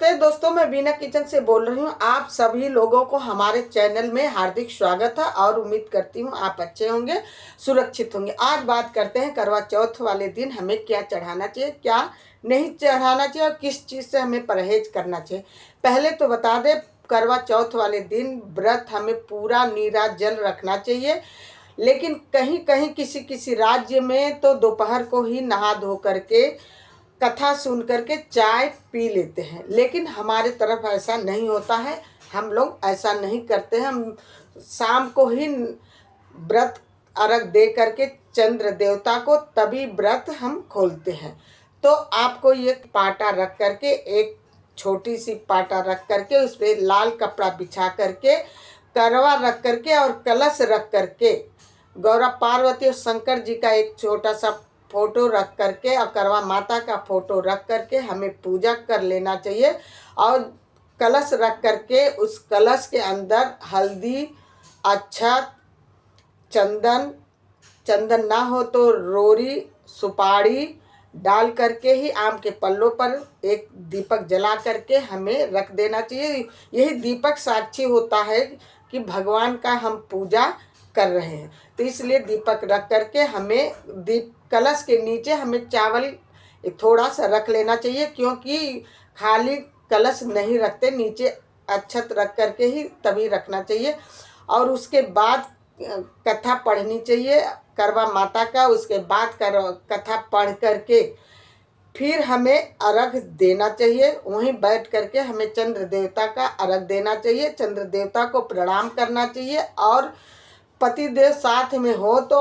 नमस्ते दोस्तों, मैं बीना किचन से बोल रही हूँ। आप सभी लोगों को हमारे चैनल में हार्दिक स्वागत है और उम्मीद करती हूँ आप अच्छे होंगे, सुरक्षित होंगे। आज बात करते हैं करवा चौथ वाले दिन हमें क्या चढ़ाना चाहिए, क्या नहीं चढ़ाना चाहिए और किस चीज़ से हमें परहेज करना चाहिए। पहले तो बता दें, करवा चौथ वाले दिन व्रत हमें पूरा नीरा जल रखना चाहिए, लेकिन कहीं कहीं किसी किसी राज्य में तो दोपहर को ही नहा धो करके कथा सुन करके चाय पी लेते हैं, लेकिन हमारे तरफ ऐसा नहीं होता है। हम लोग ऐसा नहीं करते हैं। हम शाम को ही व्रत अर्घ दे करके चंद्र देवता को तभी व्रत हम खोलते हैं। तो आपको ये पाटा रख करके, एक छोटी सी पाटा रख करके उस पर लाल कपड़ा बिछा करके, करवा रख करके और कलश रख करके, गौरा पार्वती और शंकर जी का एक छोटा सा फोटो रख करके और करवा माता का फोटो रख करके हमें पूजा कर लेना चाहिए। और कलश रख करके उस कलश के अंदर हल्दी, अक्षत, चंदन, चंदन ना हो तो रोरी, सुपारी डाल करके ही आम के पल्लों पर एक दीपक जला करके हमें रख देना चाहिए। यही दीपक साक्षी होता है कि भगवान का हम पूजा कर रहे हैं। तो इसलिए दीपक रख करके हमें कलश के नीचे हमें चावल थोड़ा सा रख लेना चाहिए, क्योंकि खाली कलश नहीं रखते, नीचे अक्षत रख करके ही तभी रखना चाहिए। और उसके बाद कथा पढ़नी चाहिए करवा माता का। उसके बाद कथा पढ़ करके फिर हमें अर्घ देना चाहिए। वहीं बैठ करके हमें चंद्र देवता का अर्घ देना चाहिए, चंद्र देवता को प्रणाम करना चाहिए। और पतिदेव साथ में हो तो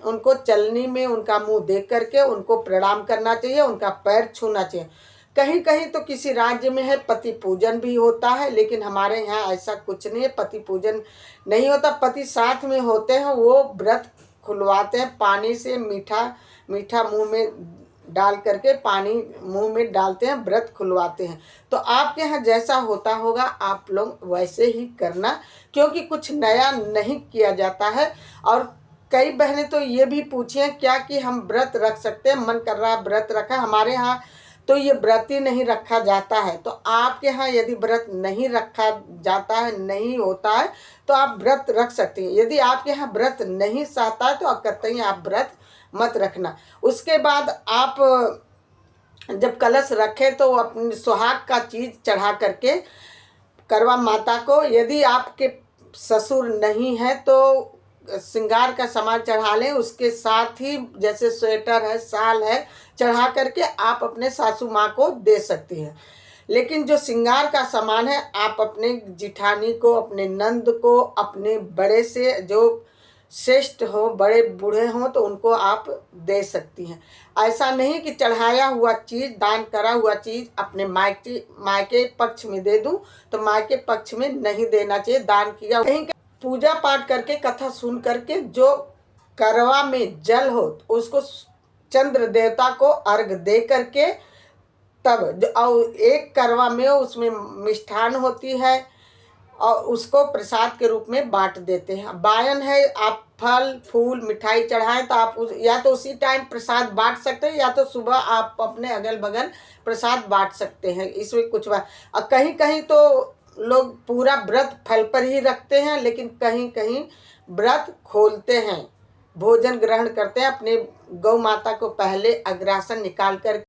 उनको चलनी में उनका मुंह देख करके उनको प्रणाम करना चाहिए, उनका पैर छूना चाहिए। कहीं कहीं तो किसी राज्य में है पति पूजन भी होता है, लेकिन हमारे यहाँ ऐसा कुछ नहीं है, पति पूजन नहीं होता। पति साथ में होते हैं, वो व्रत खुलवाते हैं पानी से, मीठा मीठा मुंह में डाल करके पानी मुंह में डालते हैं, व्रत खुलवाते हैं। तो आपके यहाँ जैसा होता होगा आप लोग वैसे ही करना, क्योंकि कुछ नया नहीं किया जाता है। और कई बहनें तो ये भी पूछी हैं क्या कि हम व्रत रख सकते हैं, मन कर रहा है व्रत रखा। हमारे यहाँ तो ये व्रत ही नहीं रखा जाता है। तो आपके यहाँ यदि व्रत नहीं रखा जाता है, नहीं होता है, तो आप व्रत रख सकते हैं। यदि आपके यहाँ व्रत नहीं सहता है तो कतई आप व्रत मत रखना। उसके बाद आप जब कलश रखें तो अपने सुहाग का चीज़ चढ़ा करके करवा माता को, यदि आपके ससुर नहीं है तो श्रृंगार का सामान चढ़ा लें। उसके साथ ही जैसे स्वेटर है, शाल है, चढ़ा करके आप अपने सासू माँ को दे सकती हैं। लेकिन जो श्रृंगार का सामान है आप अपने जिठानी को, अपने नंद को, अपने बड़े से जो श्रेष्ठ हो, बड़े बूढ़े हों तो उनको आप दे सकती हैं। ऐसा नहीं कि चढ़ाया हुआ चीज़, दान करा हुआ चीज़ अपने मायके पक्ष में दे दूं, तो मायके पक्ष में नहीं देना चाहिए। दान किया कहीं पूजा पाठ करके कथा सुन करके जो करवा में जल हो उसको चंद्र देवता को अर्घ दे करके तब, और एक करवा में उसमें मिष्ठान होती है और उसको प्रसाद के रूप में बांट देते हैं। बायन है, आप फल फूल मिठाई चढ़ाएं तो आप या तो उसी टाइम प्रसाद बांट सकते हैं, या तो सुबह आप अपने अगल बगल प्रसाद बांट सकते हैं। इसमें कुछ बात। और कहीं कहीं तो लोग पूरा व्रत फल पर ही रखते हैं, लेकिन कहीं कहीं व्रत खोलते हैं, भोजन ग्रहण करते हैं, अपने गौ माता को पहले अग्रासन निकाल कर